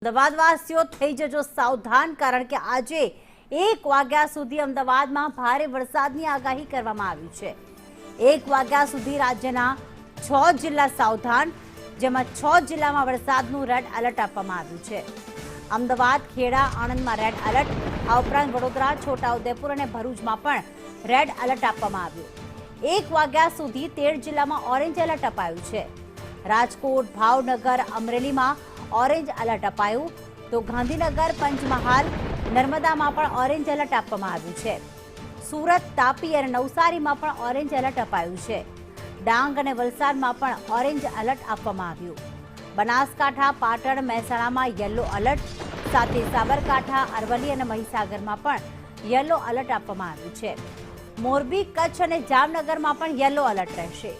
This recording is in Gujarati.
અમદાવાદવાસીઓ થઈ જજો સાવધાન, કારણ કે આજે 1 વાગ્યા સુધી અમદાવાદમાં ભારે વરસાદની આગાહી કરવામાં આવી છે। 1 વાગ્યા સુધી રાજ્યના 6 જિલ્લા સાવધાન, જેમાં 6 જિલ્લામાં વરસાદનું રેડ એલર્ટ આપવામાં આવ્યું છે। અમદાવાદ, ખેડા, આણંદમાં રેડ એલર્ટ, આ ઉપરાંત વડોદરા, છોટાઉદેપુર અને ભરૂચમાં પણ રેડ એલર્ટ આપવામાં આવ્યું। 1 વાગ્યા સુધી 13 જિલ્લામાં ઓરેન્જ એલર્ટ અપાયું છે। રાજકોટ, ભાવનગર, અમરેલીમાં ઓરેન્જ એલર્ટ અપાયું, તો ગાંધીનગર, પંચમહાલ, નર્મદામાં પણ ઓરેન્જ એલર્ટ આપવામાં આવ્યું છે। સુરત, તાપી અને નવસારીમાં પણ ઓરેન્જ એલર્ટ અપાયું છે। ડાંગ અને વલસાડમાં પણ ઓરેન્જ એલર્ટ આપવામાં આવ્યું। બનાસકાંઠા, પાટણ, મહેસાણામાં યલો એલર્ટ, સાથે સાબરકાંઠા, અરવલ્લી અને મહીસાગરમાં પણ યલો એલર્ટ આપવામાં આવ્યું છે। મોરબી, કચ્છ અને જામનગરમાં પણ યલો એલર્ટ રહેશે।